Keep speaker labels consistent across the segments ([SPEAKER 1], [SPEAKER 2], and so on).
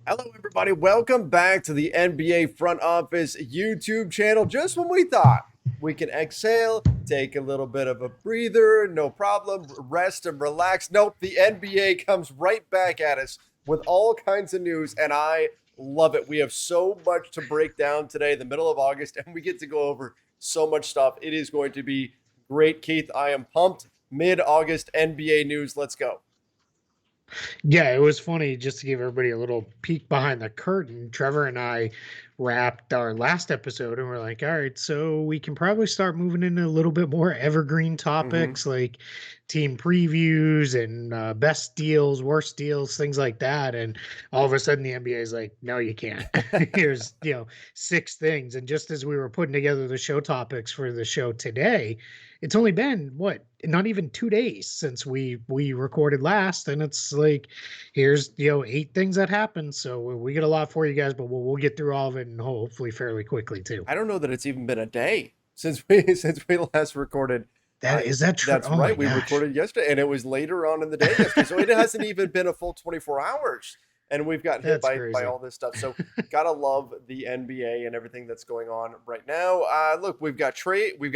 [SPEAKER 1] Hello, everybody. Welcome back to the NBA Front Office YouTube channel. Just when we thought we can exhale, take a little bit of a breather, no problem, rest and relax. Nope, the NBA comes right back at us with all kinds of news, and I love it. We have so much to break down today, the middle of August, and we get to go over so much stuff. It is going to be great, Keith. I am pumped. Mid-August NBA news. Let's go.
[SPEAKER 2] Yeah, it was funny just to give everybody a little peek behind the curtain. Trevor and I wrapped our last episode and we're like, all right, so we can probably start moving into a little bit more evergreen
[SPEAKER 1] Mm-hmm.
[SPEAKER 2] topics like team previews and best deals, worst deals, things like that. And all of a sudden the NBA is like, no, you can't. Here's, six things. And just as we were putting together the show topics for the show today, it's only been what, not even 2 days since we recorded last, and it's like here's eight things that happened. So we get a lot for you guys, but we'll get through all of it and hopefully fairly quickly too.
[SPEAKER 1] I don't know that it's even been a day since we since we last recorded.
[SPEAKER 2] That is that true?
[SPEAKER 1] That's
[SPEAKER 2] Oh my
[SPEAKER 1] right. We
[SPEAKER 2] gosh.
[SPEAKER 1] recorded yesterday, and it was later on in the day yesterday, so it hasn't even been a full 24 hours, and we've got hit
[SPEAKER 2] That's
[SPEAKER 1] by
[SPEAKER 2] crazy.
[SPEAKER 1] all this stuff. So gotta love the NBA and everything that's going on right now. Look, we've got a trade, we've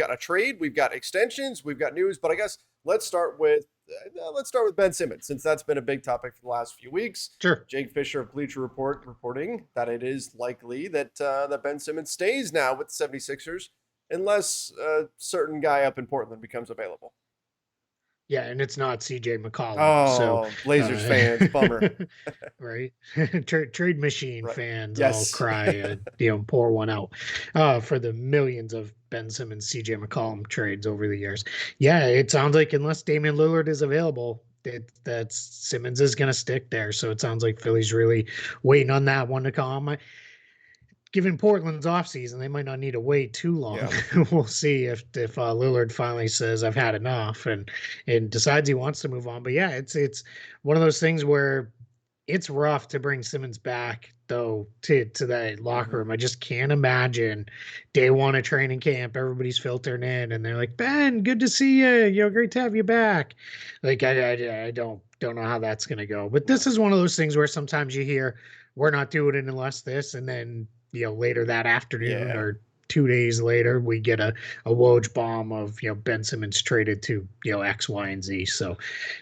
[SPEAKER 1] got extensions, we've got news, but I guess let's start with Ben Simmons since that's been a big topic for the last few weeks.
[SPEAKER 2] Sure.
[SPEAKER 1] Jake Fisher of Bleacher Report reporting that it is likely that Ben Simmons stays now with the 76ers unless a certain guy up in Portland becomes available.
[SPEAKER 2] Yeah, and it's not CJ McCollum. So
[SPEAKER 1] Oh, Blazers
[SPEAKER 2] uh
[SPEAKER 1] fans, bummer.
[SPEAKER 2] right. Trade machine
[SPEAKER 1] Right.
[SPEAKER 2] fans all
[SPEAKER 1] Yes.
[SPEAKER 2] cry, pour one out for the millions of Ben Simmons, CJ McCollum trades over the years. Yeah, it sounds like unless Damian Lillard is available, that Simmons is going to stick there. So it sounds like Philly's really waiting on that one to come. Given Portland's offseason, they might not need to wait too long.
[SPEAKER 1] Yeah.
[SPEAKER 2] We'll see if Lillard finally says I've had enough and decides he wants to move on. But yeah, it's one of those things where it's rough to bring Simmons back though to that locker
[SPEAKER 1] Hmm.
[SPEAKER 2] room. I just can't imagine day one of training camp, everybody's filtering in and they're like, Ben, good to see you. Great to have you back. Like I don't know how that's gonna go. But this
[SPEAKER 1] No.
[SPEAKER 2] is one of those things where sometimes you hear we're not doing it unless this, and then later that afternoon
[SPEAKER 1] Yeah.
[SPEAKER 2] or 2 days later, we get a Woj bomb of Ben Simmons traded to X, Y, and Z. So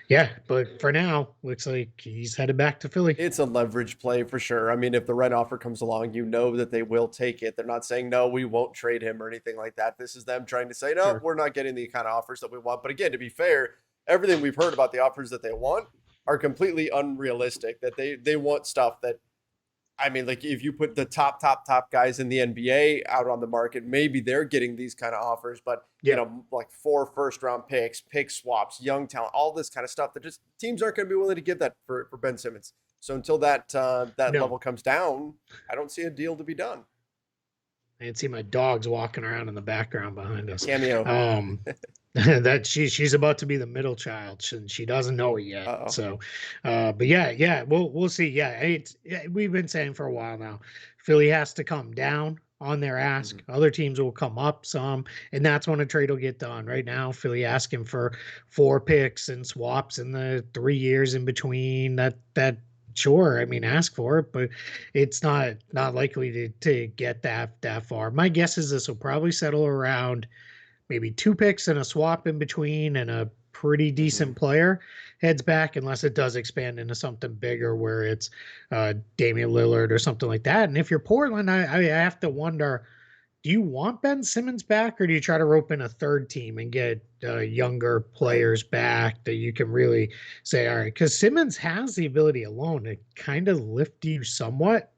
[SPEAKER 2] yeah, but for now, looks like he's headed back to Philly.
[SPEAKER 1] It's a leverage play for sure. I mean, if the right offer comes along, you know that they will take it. They're not saying, no, we won't trade him or anything like that. This is them trying to say, no,
[SPEAKER 2] Sure.
[SPEAKER 1] we're not getting the kind of offers that we want. But again, to be fair, everything we've heard about the offers that they want are completely unrealistic. That they want stuff that I mean, like if you put the top guys in the NBA out on the market, maybe they're getting these kind of offers, but
[SPEAKER 2] Yeah.
[SPEAKER 1] like 4 first round picks, pick swaps, young talent, all this kind of stuff that just teams aren't going to be willing to give that for Ben Simmons. So until that
[SPEAKER 2] No,
[SPEAKER 1] level comes down, I don't see a deal to be done.
[SPEAKER 2] I can see my dogs walking around in the background behind us.
[SPEAKER 1] Cameo.
[SPEAKER 2] That she's about to be the middle child and she doesn't know it yet.
[SPEAKER 1] Uh oh.
[SPEAKER 2] So but yeah, we'll see. Yeah, we've been saying for a while now, Philly has to come down on their
[SPEAKER 1] Mhm.
[SPEAKER 2] ask. Other teams will come up some, and that's when a trade will get done. Right now, Philly asking for 4 picks and swaps in the 3 years in between. That sure, I mean, ask for it, but it's not likely to get that far. My guess is this will probably settle around maybe 2 picks and a swap in between and a pretty
[SPEAKER 1] Hmm.
[SPEAKER 2] decent player heads back unless it does expand into something bigger where it's Damian Lillard or something like that. And if you're Portland, I have to wonder, do you want Ben Simmons back or do you try to rope in a third team and get younger
[SPEAKER 1] Right.
[SPEAKER 2] players back that you can really say, all right, because Simmons has the ability alone to kind of lift you somewhat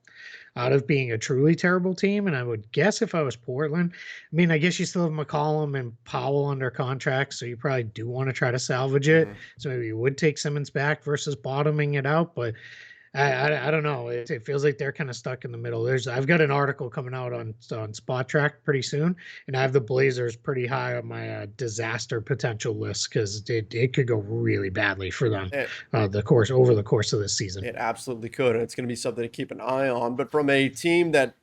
[SPEAKER 2] out of being a truly terrible team. And I would guess if I was Portland, I mean, I guess you still have McCollum and Powell under contract, so you probably do want to try to salvage it.
[SPEAKER 1] Hmm.
[SPEAKER 2] So maybe you would take Simmons back versus bottoming it out. But I don't know. It feels like they're kind of stuck in the middle. I've got an article coming out on Spot Track pretty soon, and I have the Blazers pretty high on my disaster potential list because it could go really badly for them
[SPEAKER 1] It
[SPEAKER 2] the course over the course of this season.
[SPEAKER 1] it absolutely could, and it's going to be something to keep an eye on. But from a team that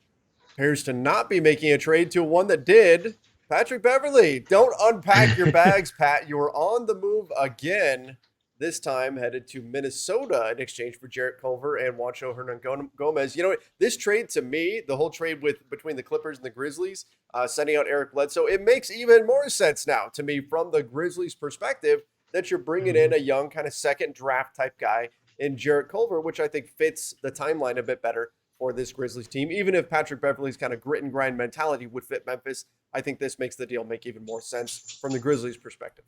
[SPEAKER 1] appears to not be making a trade to one that did. Patrick Beverley, don't unpack your bags, Pat. You're on the move again. this time headed to Minnesota in exchange for Jarrett Culver and Juancho Hernan Gomez. You know, this trade to me, the whole trade between the Clippers and the Grizzlies, sending out Eric Bledsoe, it makes even more sense now to me from the Grizzlies' perspective that you're bringing in a young kind of second draft type guy in Jarrett Culver, which I think fits the timeline a bit better for this Grizzlies team. Even if Patrick Beverley's kind of grit and grind mentality would fit Memphis, I think this makes the deal make even more sense from the Grizzlies' perspective.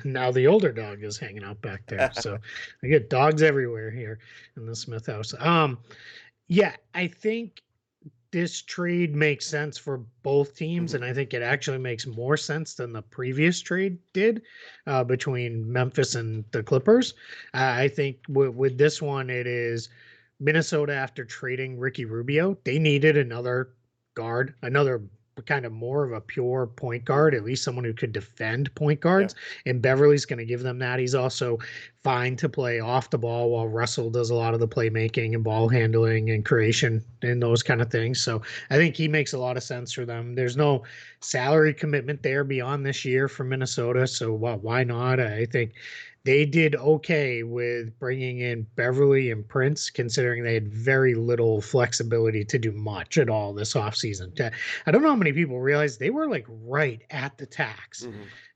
[SPEAKER 2] Now the older dog is hanging out back there. So I get dogs everywhere here in the Smith house. Yeah, I think this trade makes sense for both teams, and I think it actually makes more sense than the previous trade did between Memphis and the Clippers. I think with this one, it is Minnesota after trading Ricky Rubio. They needed another guard, another kind of more of a pure point guard, at least someone who could defend point guards. Yeah. And Beverly's going to give them that. He's also fine to play off the ball while Russell does a lot of the playmaking and ball handling and creation and those kind of things. So I think he makes a lot of sense for them. There's no salary commitment there beyond this year for Minnesota. So why not? I think they did okay with bringing in Beverly and Prince, considering they had very little flexibility to do much at all this offseason. I don't know how many people realize they were like right at the tax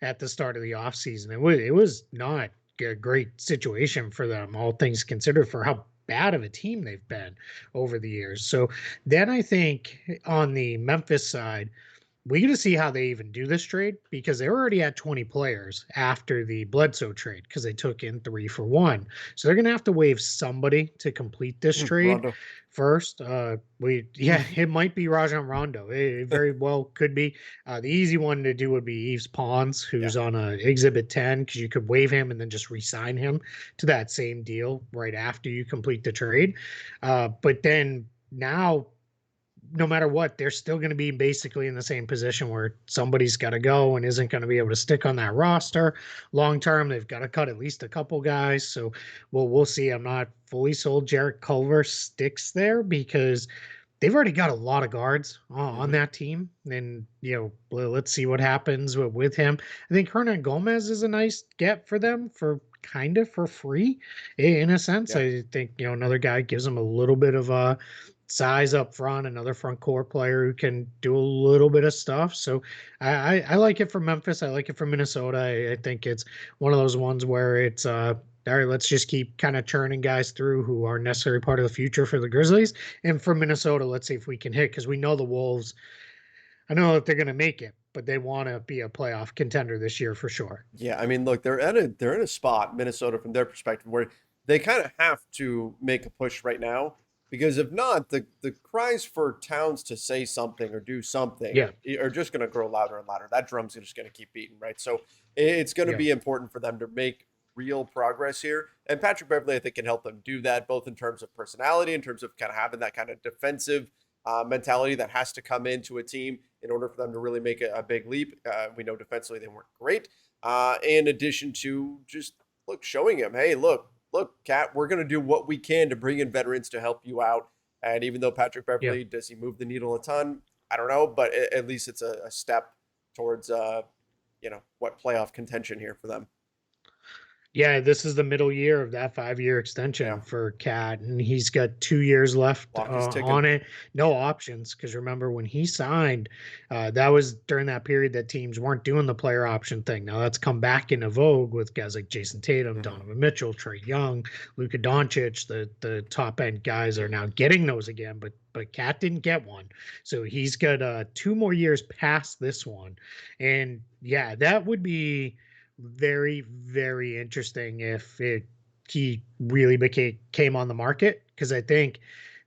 [SPEAKER 2] at the start of the offseason. It was not a great situation for them, all things considered, for how bad of a team they've been over the years. So then I think on the Memphis side, we get to see how they even do this trade, because they already had 20 players after the Bledsoe trade because they took in 3 for 1. So they're going to have to waive somebody to complete this trade
[SPEAKER 1] Rondo.
[SPEAKER 2] First. It might be Rajon Rondo. It very well could be. The easy one to do would be Yves Pons, who's on a Exhibit 10, because you could waive him and then just re-sign him to that same deal right after you complete the trade. But then now, no matter what, they're still going to be basically in the same position where somebody's got to go and isn't going to be able to stick on that roster long term. They've got to cut at least a couple guys. So we'll see. I'm not fully sold Jarrett Culver sticks there, because they've already got a lot of guards on that team. And, let's see what happens with him. I think Hernan Gomez is a nice get for them for kind of for free in a sense. Yeah. I think, another guy gives them a little bit of a size up front, another front court player who can do a little bit of stuff. So I like it for Memphis. I like it for Minnesota. I think it's one of those ones where it's all right, let's just keep kind of churning guys through who are necessary part of the future for the Grizzlies. And for Minnesota, let's see if we can hit, because we know the Wolves, I know that they're going to make it, but they want to be a playoff contender this year for sure.
[SPEAKER 1] Yeah, I mean, look, they're in a spot, Minnesota, from their perspective, where they kind of have to make a push right now. Because if not, the cries for Towns to say something or do something are just going to grow louder and louder. That drum's just going to keep beating, right? So it's going to be important for them to make real progress here. And Patrick Beverley, I think, can help them do that, both in terms of personality, in terms of kind of having that kind of defensive mentality that has to come into a team in order for them to really make a big leap. We know defensively they weren't great. In addition to just, showing him, hey, look, Kat, we're going to do what we can to bring in veterans to help you out. And even though Patrick Beverley, does he move the needle a ton? I don't know, but at least it's a step towards, what playoff contention here for them.
[SPEAKER 2] Yeah, this is the middle year of that 5-year extension for Kat, and he's got 2 years left on it. No options, because remember when he signed, that was during that period that teams weren't doing the player option thing. Now that's come back into vogue with guys like Jason Tatum, Donovan Mitchell, Trae Young, Luka Doncic. The top end guys are now getting those again, but Kat didn't get one. So he's got 2 more years past this one. And yeah, that would be very, very interesting if he really came on the market, because I think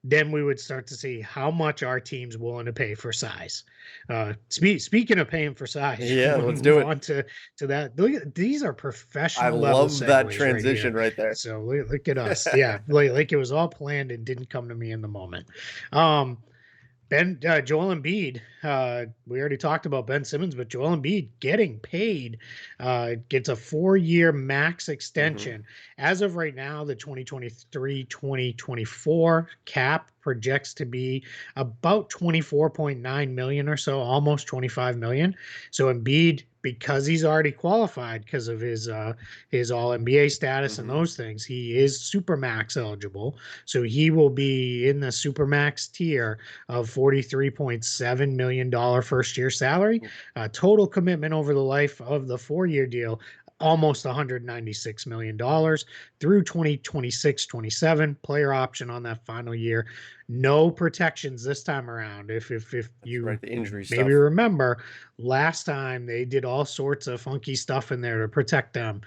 [SPEAKER 2] then we would start to see how much our team's willing to pay for size. Speaking of paying for size,
[SPEAKER 1] let's do it.
[SPEAKER 2] On to that. These are professional.
[SPEAKER 1] I love that transition right there.
[SPEAKER 2] So look at us. Yeah, like it was all planned and didn't come to me in the moment. Joel Embiid, we already talked about Ben Simmons, but Joel Embiid getting paid, gets a 4-year max extension. As of right now, the 2023-2024 cap projects to be about $24.9 million or so, almost $25 million. So Embiid because he's already qualified because of his all NBA status and
[SPEAKER 1] Mm-hmm.
[SPEAKER 2] those things, he is supermax eligible. So he will be in the supermax tier of $43.7 million first year salary. Total commitment over the life of the 4-year deal, almost $196 million through 2026-27. Player option on that final year. No protections this time around. If
[SPEAKER 1] That's
[SPEAKER 2] you
[SPEAKER 1] right, the injury
[SPEAKER 2] maybe
[SPEAKER 1] stuff.
[SPEAKER 2] remember, last time they did all sorts of funky stuff in there to protect them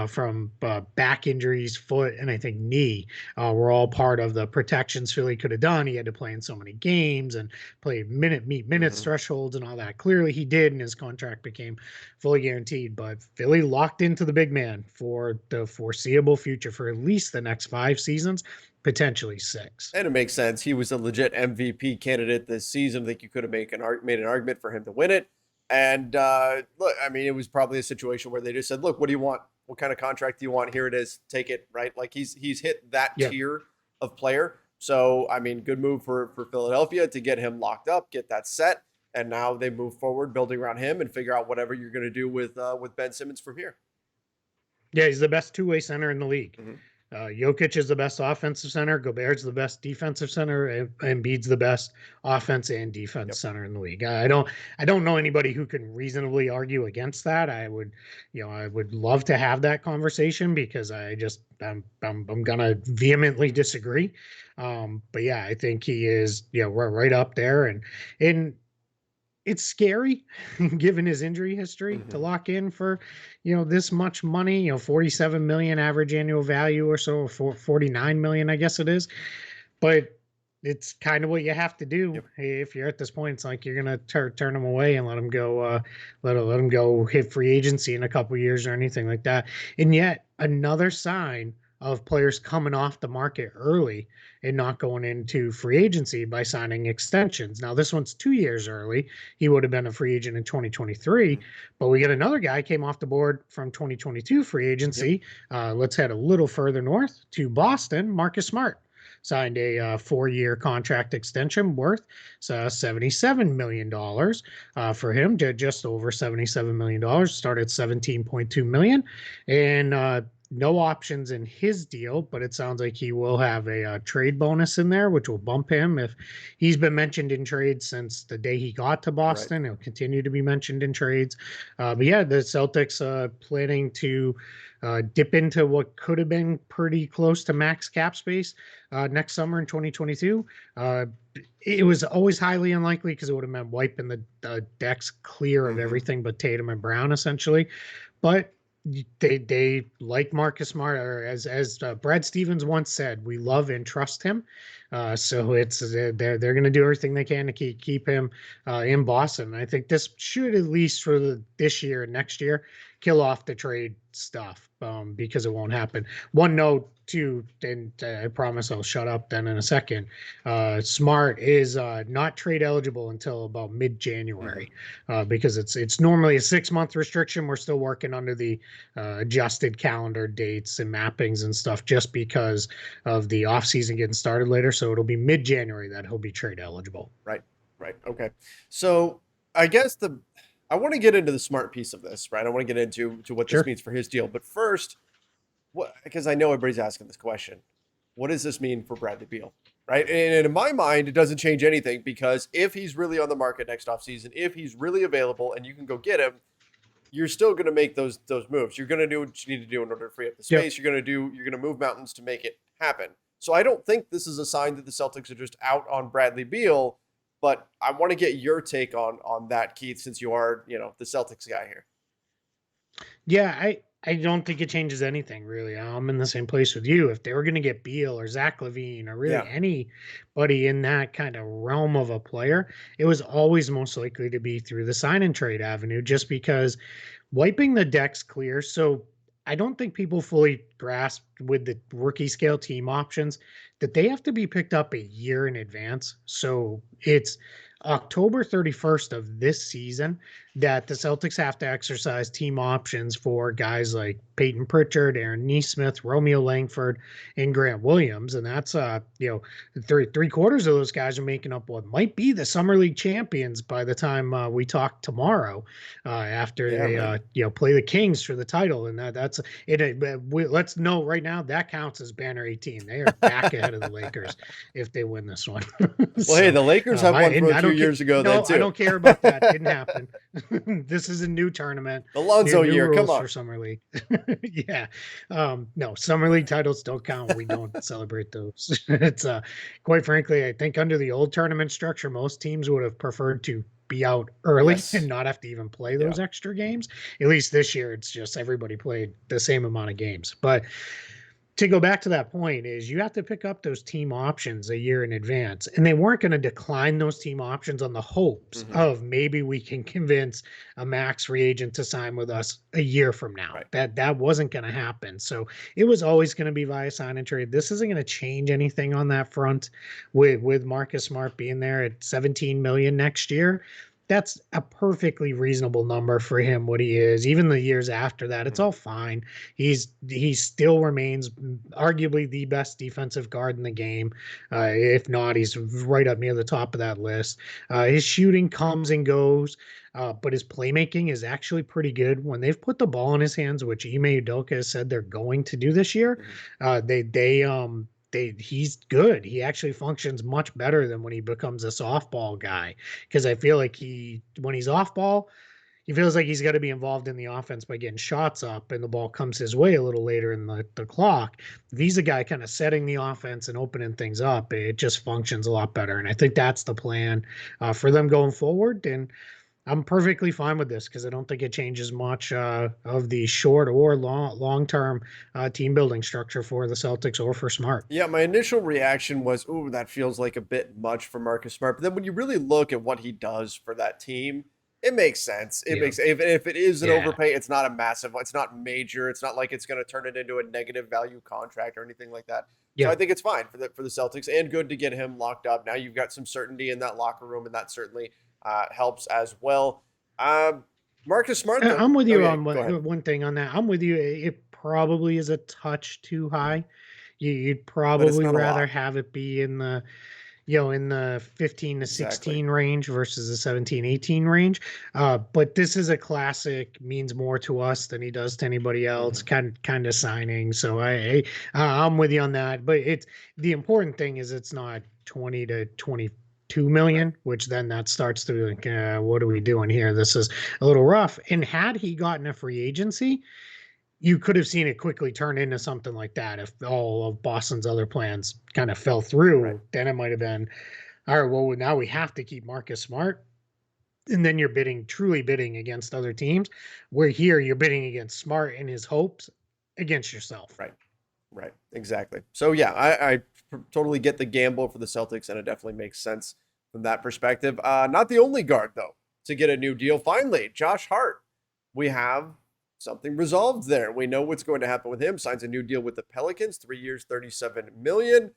[SPEAKER 2] from back injuries, foot, and I think knee were all part of the protections Philly could have done. He had to play in so many games and play minutes
[SPEAKER 1] Mm-hmm.
[SPEAKER 2] thresholds and all that. Clearly he did, and his contract became fully guaranteed. But Philly locked into the big man for the foreseeable future for at least the next 5 seasons, potentially 6.
[SPEAKER 1] And it makes sense. He was a legit MVP candidate this season. I think you could have made an argument for him to win it. And look, I mean, it was probably a situation where they just said, "Look, what do you want? What kind of contract do you want? Here it is. Take it." Right? Like he's hit that
[SPEAKER 2] Yeah.
[SPEAKER 1] tier of player. So I mean, good move for Philadelphia to get him locked up, get that set, and now they move forward, building around him, and figure out whatever you're going to do with Ben Simmons from here.
[SPEAKER 2] Yeah, he's the best two-way center in the league.
[SPEAKER 1] Mm-hmm.
[SPEAKER 2] Jokic is the best offensive center. Gobert's the best defensive center. And Embiid's the best offense and defense
[SPEAKER 1] Yep.
[SPEAKER 2] center in the league. I don't know anybody who can reasonably argue against that. I would love to have that conversation because I'm gonna vehemently disagree. But yeah, I think he is, we're right up there, and it's scary given his injury history to
[SPEAKER 1] Mm-hmm.
[SPEAKER 2] lock in for, this much money, 47 million average annual value or so, or 49 million, I guess it is. But it's kind of what you have to do.
[SPEAKER 1] Yep.
[SPEAKER 2] If you're at this point, it's like you're going to turn him away and let him go, let him go hit free agency in a couple of years or anything like that. And yet another sign of players coming off the market early and not going into free agency by signing extensions. Now, this one's 2 years early. He would have been a free agent in 2023, but we get another guy came off the board from 2022 free agency.
[SPEAKER 1] Yep.
[SPEAKER 2] Let's head a little further north to Boston. Marcus Smart signed a 4-year contract extension worth $77 million for him, just over $77 million, started $17.2 million. And no options in his deal, but it sounds like he will have a trade bonus in there, which will bump him. If he's been mentioned in trades since the day he got to Boston, he'll continue to be mentioned in trades. But yeah, the Celtics planning to dip into what could have been pretty close to max cap space next summer in 2022. It was always highly unlikely because it would have meant wiping the decks clear of everything but Tatum and Brown, essentially. But they like Marcus Smart, or as Brad Stevens once said, we love and trust him. So it's they're going to do everything they can to keep him in Boston. I think this should, at least for this year and next year, kill off the trade stuff because it won't happen. One note too, and I promise I'll shut up then in a second. Smart is not trade eligible until about mid-January because it's normally a 6-month restriction. We're still working under the adjusted calendar dates and mappings and stuff just because of the offseason getting started later. So it'll be mid-January that he'll be trade eligible.
[SPEAKER 1] Right. Okay. So I guess I want to get into the Smart piece of this, right? I want to get into what this means for his deal. But first, because I know everybody's asking this question, what does this mean for Bradley Beal? Right. And in my mind, it doesn't change anything because if he's really on the market next offseason, if he's really available and you can go get him, you're still going to make those moves. You're going to do what you need to do in order to free up the space. You're going to move mountains to make it happen. So I don't think this is a sign that the Celtics are just out on Bradley Beal, but I want to get your take on that, Keith, since you are, the Celtics guy here.
[SPEAKER 2] Yeah, I don't think it changes anything, really. I'm in the same place with you. If they were going to get Beal or Zach LaVine or really anybody in that kind of realm of a player, it was always most likely to be through the sign and trade avenue, just because wiping the decks clear. So I don't think people fully grasp with the rookie scale team options that they have to be picked up a year in advance. So it's October 31st of this season that the Celtics have to exercise team options for guys like Peyton Pritchard, Aaron Nesmith, Romeo Langford, and Grant Williams. And that's, three quarters of those guys are making up what might be the Summer League champions by the time we talk tomorrow after they, play the Kings for the title. And that's it. Let's know right now that counts as banner 18. They are back ahead of the Lakers if they win this one.
[SPEAKER 1] Well, hey, the Lakers have won from a few years ago.
[SPEAKER 2] No,
[SPEAKER 1] too.
[SPEAKER 2] I don't care about that. Didn't happen. This is a new tournament.
[SPEAKER 1] The Lonzo
[SPEAKER 2] new
[SPEAKER 1] year.
[SPEAKER 2] rules
[SPEAKER 1] Come on.
[SPEAKER 2] for Summer League. Yeah. No, Summer League titles don't count. We don't celebrate those. It's quite frankly, I think under the old tournament structure, most teams would have preferred to be out early and not have to even play those extra games. At least this year, it's just everybody played the same amount of games. But to go back to that point is you have to pick up those team options a year in advance, and they weren't going to decline those team options on the hopes of maybe we can convince a max free agent to sign with us a year from now. That wasn't going to happen. So it was always going to be via sign and trade. This isn't going to change anything on that front with Marcus Smart being there at 17 million next year. That's a perfectly reasonable number for him, what he is. Even the years after that, it's all fine. He still remains arguably the best defensive guard in the game. If not, he's right up near the top of that list. His shooting comes and goes, but his playmaking is actually pretty good. When they've put the ball in his hands, which Ime Udoka has said they're going to do this year, he's good. He actually functions much better than when he becomes a softball guy. Because I feel like when he's off ball, he feels like he's got to be involved in the offense by getting shots up and the ball comes his way a little later in the clock. If he's a guy kind of setting the offense and opening things up, it just functions a lot better. And I think that's the plan for them going forward. And I'm perfectly fine with this because I don't think it changes much of the short or long-term team building structure for the Celtics or for Smart.
[SPEAKER 1] Yeah, my initial reaction was, ooh, that feels like a bit much for Marcus Smart. But then when you really look at what he does for that team, it makes sense. It makes if it is an overpay, it's not a massive, it's not major. It's not like it's going to turn it into a negative value contract or anything like that. So I think it's fine for the Celtics and good to get him locked up. Now you've got some certainty in that locker room, and that certainly helps as well. Marcus Smart, though,
[SPEAKER 2] I'm with you on one thing on that. I'm with you. It probably is a touch too high. You'd probably rather have it be in the, in the 15 to 16 range versus the 17, 18 range. But this is a classic, means more to us than he does to anybody else kind of signing. So I'm with you on that. But the important thing is it's not 20 to 22 million, which then that starts to like, what are we doing here? This is a little rough. And had he gotten a free agency, you could have seen it quickly turn into something like that. If all of Boston's other plans kind of fell through, then it might have been, all right, well, now we have to keep Marcus Smart. And then you're truly bidding against other teams, where here you're bidding against Smart and his hopes against yourself.
[SPEAKER 1] Right. Exactly. So yeah, I totally get the gamble for the Celtics, and it definitely makes sense from that perspective. Not the only guard, though, to get a new deal. Finally, Josh Hart. We have something resolved there. We know what's going to happen with him. Signs a new deal with the Pelicans, 3 years, $37 million.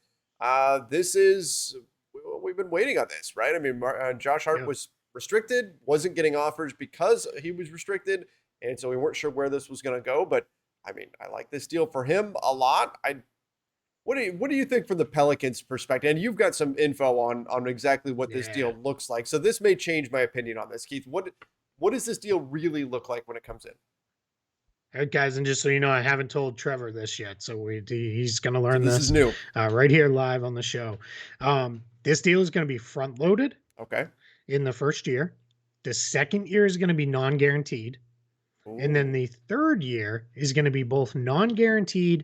[SPEAKER 1] We've been waiting on this, right? I mean, Josh Hart was restricted, wasn't getting offers because he was restricted, and so we weren't sure where this was going to go. But I mean, I like this deal for him a lot. What do you think from the Pelicans' perspective? And you've got some info on exactly what this deal looks like. So this may change my opinion on this, Keith. What does this deal really look like when it comes in?
[SPEAKER 2] All right, guys, and just so you know, I haven't told Trevor this yet, so he's going to learn this.
[SPEAKER 1] This is new.
[SPEAKER 2] Right here live on the show. This deal is going to be front-loaded in the first year. The second year is going to be non-guaranteed. And then the third year is going to be both non-guaranteed,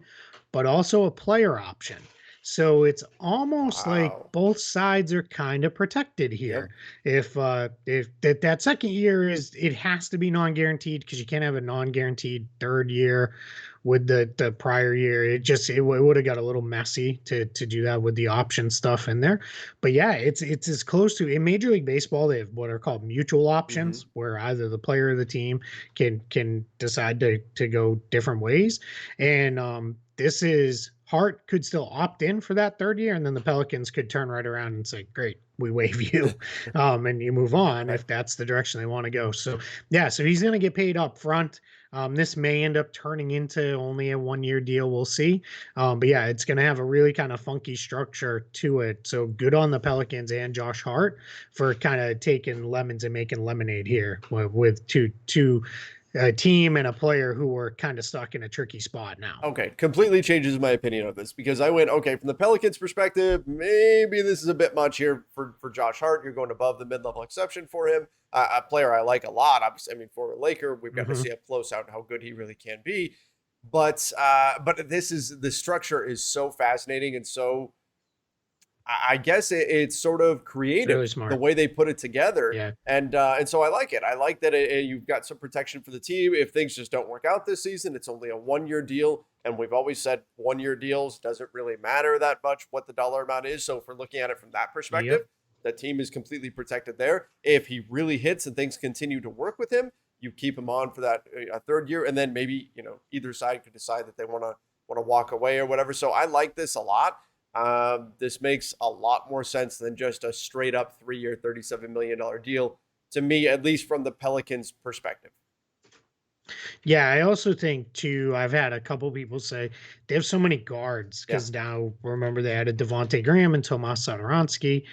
[SPEAKER 2] but also a player option. So it's almost like both sides are kind of protected here. If that second year it has to be non-guaranteed because you can't have a non-guaranteed third year with the prior year. It would have got a little messy to do that with the option stuff in there. But yeah, it's as close to in Major League Baseball. They have what are called mutual options, where either the player or the team can decide to go different ways. And this is Hart could still opt in for that third year, and then the Pelicans could turn right around and say, great, we waive you, and you move on
[SPEAKER 1] Right.
[SPEAKER 2] if that's the direction they want to go. So yeah, so he's going to get paid up front. This may end up turning into only a 1-year deal. We'll see. But yeah, it's going to have a really kind of funky structure to it. So good on the Pelicans and Josh Hart for kind of taking lemons and making lemonade here with two a team and a player who were kind of stuck in a tricky spot now.
[SPEAKER 1] Okay, completely changes my opinion of this because I went, okay, from the Pelicans perspective, maybe this is a bit much here for Josh Hart. You're going above the mid-level exception for him. A player I like a lot. Obviously, I mean, former Laker, we've got to see up close out how good he really can be. But the structure is so fascinating and so I guess it's sort of creative,
[SPEAKER 2] really smart.
[SPEAKER 1] the way they put it together.
[SPEAKER 2] Yeah.
[SPEAKER 1] And so I like it. I like that you've got some protection for the team. If things just don't work out this season, it's only a 1-year deal. And we've always said 1-year deals doesn't really matter that much what the dollar amount is. So if we're looking at it from that perspective, the team is completely protected there. If he really hits and things continue to work with him, you keep him on for that third year. And then maybe, either side could decide that they want to walk away or whatever. So I like this a lot. This makes a lot more sense than just a straight up 3-year, $37 million deal to me, at least from the Pelicans perspective.
[SPEAKER 2] Yeah, I also think too, I've had a couple people say they have so many guards because now remember they added Devontae Graham and Tomas Satoransky.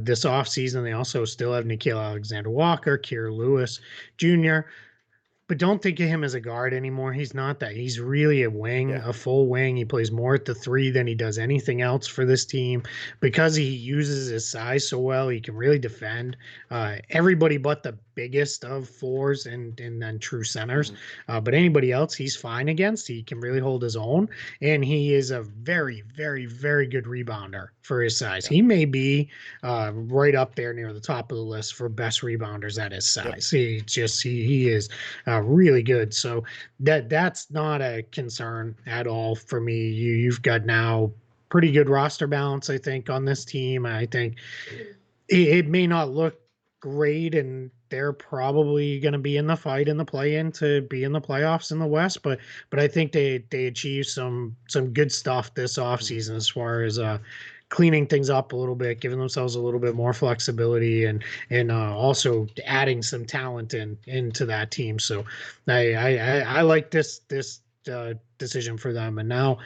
[SPEAKER 2] This offseason, they also still have Nickeil Alexander-Walker, Kira Lewis Jr., but don't think of him as a guard anymore. He's not that. He's really a wing, a full wing. He plays more at the 3 than he does anything else for this team because he uses his size so well. He can really defend everybody but the biggest of 4s and then true centers. But anybody else he's fine against. He can really hold his own. And he is a very, very, very good rebounder for his size. He may be right up there near the top of the list for best rebounders at his size. He is really good. So that's not a concern at all for me. You've got now pretty good roster balance, I think, on this team. I think it may not look great, and they're probably going to be in the fight in the play-in to be in the playoffs in the West. But I think they achieved some good stuff this offseason as far as cleaning things up a little bit, giving themselves a little bit more flexibility, and also adding some talent into that team. So I like this decision for them. And now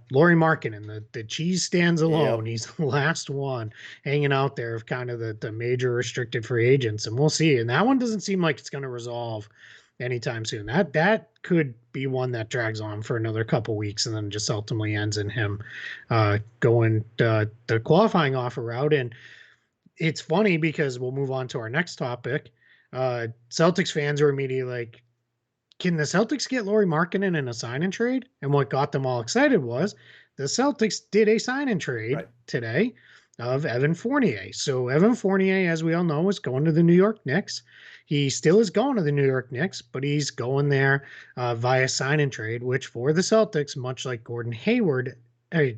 [SPEAKER 2] Lauri Markkanen, the cheese stands alone. He's the last one hanging out there of kind of the major restricted free agents, and we'll see. And that one doesn't seem like it's going to resolve anytime soon. That could be one that drags on for another couple weeks and then just ultimately ends in him going the qualifying offer route. And it's funny because we'll move on to our next topic. Celtics fans are immediately like, can the Celtics get Lauri Markkanen in a sign and trade? And what got them all excited was the Celtics did a sign and trade today of Evan Fournier. So Evan Fournier, as we all know, is going to the New York Knicks. He still is going to the New York Knicks, but he's going there via sign and trade, which for the Celtics, much like Gordon Hayward a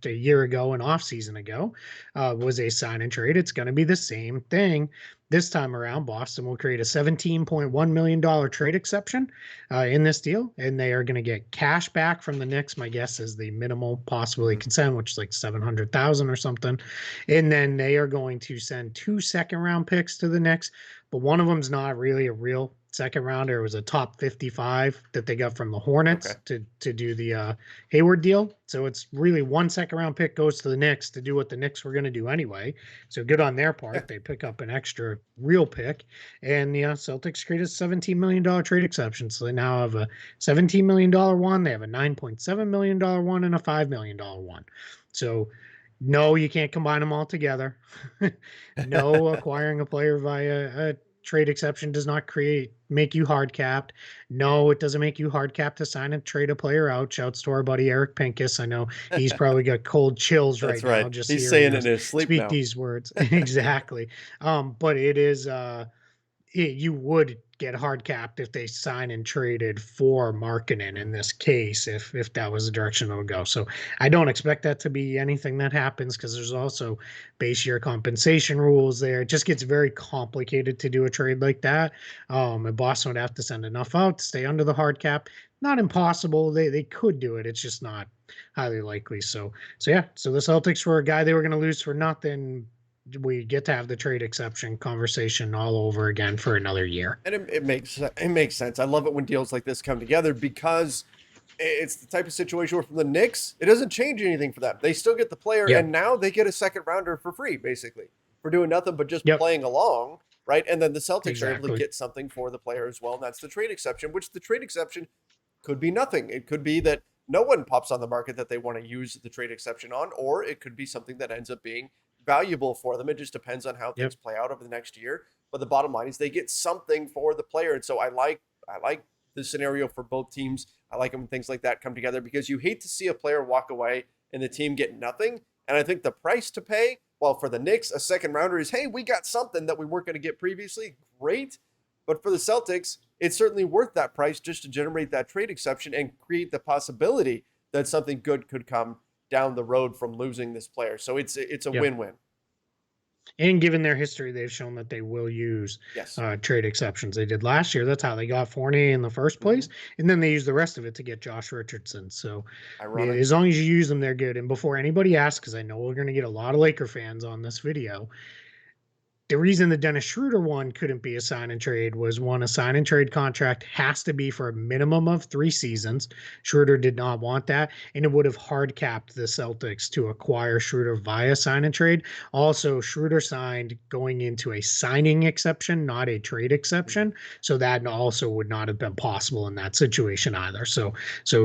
[SPEAKER 2] year ago, an offseason ago, was a sign and trade. It's going to be the same thing. This time around, Boston will create a $17.1 million trade exception in this deal, and they are going to get cash back from the Knicks. My guess is the minimal possibility consent, which is like $700,000 or something. And then they are going to send 2 second-round picks to the Knicks, but one of them's not really a real second rounder. It was a top 55 that they got from the Hornets to do the Hayward deal. So it's really 1 second-round pick goes to the Knicks to do what the Knicks were going to do anyway. So good on their part. They pick up an extra real pick, and the Celtics created a $17 million trade exception. So they now have a $17 million one. They have a $9.7 million one and a $5 million one. So no, you can't combine them all together. No, acquiring a player via a trade exception does not make you hard capped. No, it doesn't make you hard capped to sign and trade a player out. Shouts to our buddy Eric Pincus. I know he's probably got cold chills now. Just
[SPEAKER 1] he's saying it in his sleep
[SPEAKER 2] speak
[SPEAKER 1] now.
[SPEAKER 2] These words exactly. But it is you would get hard capped if they sign and traded for Markkanen in this case, if that was the direction it would go. So I don't expect that to be anything that happens, because there's also base year compensation rules there. It just gets very complicated to do a trade like that. And Boston would have to send enough out to stay under the hard cap. Not impossible. They could do it. It's just not highly likely. So yeah. So the Celtics were a guy they were going to lose for nothing. We get to have the trade exception conversation all over again for another year.
[SPEAKER 1] And it makes sense. I love it when deals like this come together, because it's the type of situation where, from the Knicks, it doesn't change anything for them. They still get the player,
[SPEAKER 2] Yep.
[SPEAKER 1] and now they get a second rounder for free, basically, for doing nothing but just
[SPEAKER 2] Yep.
[SPEAKER 1] playing along, right? And then the Celtics are able to
[SPEAKER 2] Exactly.
[SPEAKER 1] get something for the player as well, and that's the trade exception, which the trade exception could be nothing. It could be that no one pops on the market that they want to use the trade exception on, or it could be something that ends up being valuable for them. It just depends on how things
[SPEAKER 2] Yep.
[SPEAKER 1] play out over the next year. But the bottom line is they get something for the player. And so I like the scenario for both teams. I like them when things like that come together, because you hate to see a player walk away and the team get nothing. And I think the price to pay, well, for the Knicks, a second rounder is, hey, we got something that we weren't going to get previously. Great. But for the Celtics, it's certainly worth that price just to generate that trade exception and create the possibility that something good could come down the road from losing this player. So it's a
[SPEAKER 2] Yep.
[SPEAKER 1] win-win.
[SPEAKER 2] And given their history, they've shown that they will use
[SPEAKER 1] Yes.
[SPEAKER 2] trade exceptions. They did last year. That's how they got Fournier in the first place. And then they used the rest of it to get Josh Richardson. So
[SPEAKER 1] Ironic.
[SPEAKER 2] as long as you use them, they're good. And before anybody asks, because I know we're going to get a lot of Laker fans on this video, the reason the Dennis Schroeder one couldn't be a sign and trade was, one, a sign and trade contract has to be for a minimum of 3 seasons. Schroeder did not want that, and it would have hard capped the Celtics to acquire Schroeder via sign and trade. Also, Schroeder signed going into a signing exception, not a trade exception. So that also would not have been possible in that situation either. So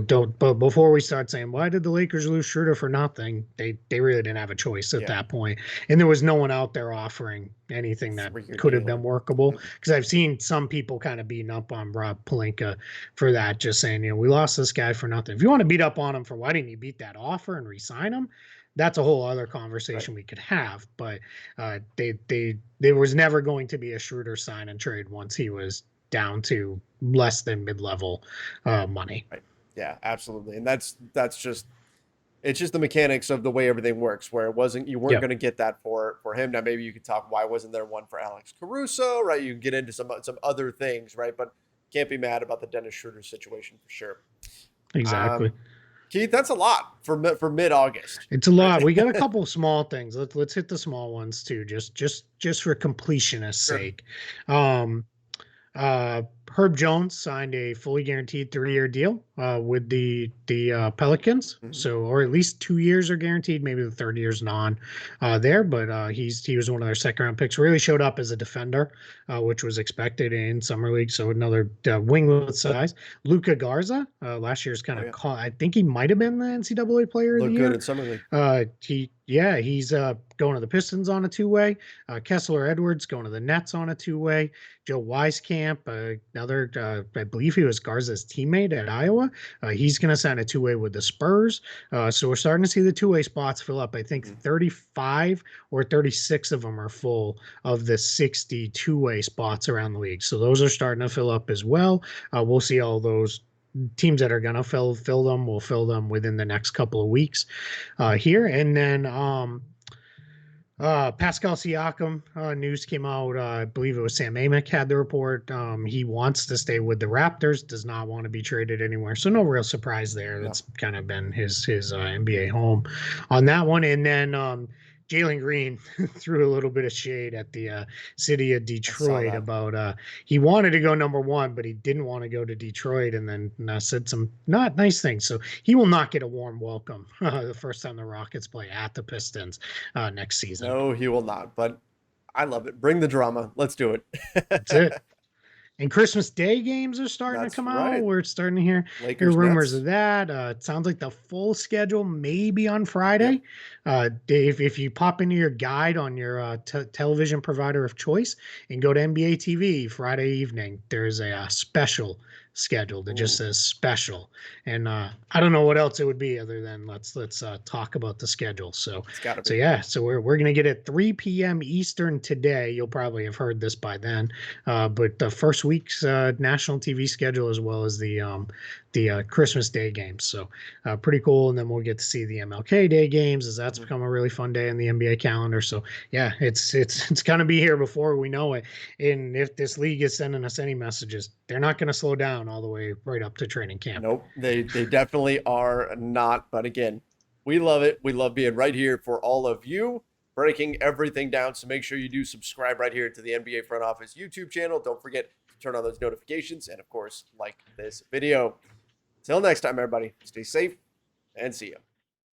[SPEAKER 2] don't, but before we start saying, why did the Lakers lose Schroeder for nothing? They really didn't have a choice at that point. And there was no one out there offering anything that could have been workable, because I've seen some people kind of beating up on Rob Pelinka for that, just saying, we lost this guy for nothing. If you want to beat up on him for why didn't you beat that offer and re-sign him, that's a whole other conversation we could have. But there was never going to be a Schroeder sign and trade once he was down to less than mid-level money.
[SPEAKER 1] Right. Yeah, absolutely. And that's just, it's just the mechanics of the way everything works, where you weren't going to get that for him. Now, maybe you could talk, why wasn't there one for Alex Caruso, right? You can get into some other things, right? But can't be mad about the Dennis Schroeder situation for sure.
[SPEAKER 2] Exactly.
[SPEAKER 1] Keith, that's a lot for mid-August.
[SPEAKER 2] It's a lot. We got a couple of small things. Let's hit the small ones too, just for completionist's sake. Herb Jones signed a fully guaranteed 3-year deal with the Pelicans. So, or at least 2 years are guaranteed. Maybe the third year's non there, but he was one of their second round picks. Really showed up as a defender, which was expected in summer league. So another wing with size. Luka Garza, last year's kind of I think he might have been the NCAA player of the year.
[SPEAKER 1] Looked good in summer league.
[SPEAKER 2] He's going to the Pistons on a 2-way. Kessler Edwards going to the Nets on a 2-way. Joe Wieskamp, another, I believe he was Garza's teammate at Iowa. He's going to sign a 2-way with the Spurs. So we're starting to see the 2-way spots fill up. I think 35 or 36 of them are full of the 60 2-way spots around the league. So those are starting to fill up as well. We'll see all those teams that are going to fill them will fill them within the next couple of weeks here. And then Pascal Siakam news came out. I believe it was Sam Amick had the report. He wants to stay with the Raptors, does not want to be traded anywhere. So no real surprise there. That's kind of been his NBA home on that one. And then Jalen Green threw a little bit of shade at the city of Detroit about he wanted to go number 1, but he didn't want to go to Detroit, and then said some not nice things. So he will not get a warm welcome the first time the Rockets play at the Pistons next season.
[SPEAKER 1] No, he will not. But I love it. Bring the drama. Let's do it.
[SPEAKER 2] That's it. And Christmas Day games are starting to come out. We're starting to hear rumors of that. It sounds like the full schedule may be on Friday. If you pop into your guide on your television provider of choice and go to NBA TV Friday evening, there's a special scheduled. It just
[SPEAKER 1] Ooh,
[SPEAKER 2] says special, and I don't know what else it would be other than let's talk about the schedule. So
[SPEAKER 1] it's got to
[SPEAKER 2] so
[SPEAKER 1] be.
[SPEAKER 2] yeah, so we're gonna get it 3 p.m. Eastern today. You'll probably have heard this by then, but the first week's national TV schedule as well as the Christmas Day games. So pretty cool. And then we'll get to see the MLK Day games as that's
[SPEAKER 1] Mhm.
[SPEAKER 2] become a really fun day in the NBA calendar. So yeah, it's gonna be here before we know it. And if this league is sending us any messages, they're not going to slow down all the way right up to training camp.
[SPEAKER 1] Nope, they definitely are not. But again, we love it. We love being right here for all of you, breaking everything down. So make sure you do subscribe right here to the NBA Front Office YouTube channel. Don't forget to turn on those notifications and, of course, like this video. Till next time, everybody, stay safe and see you.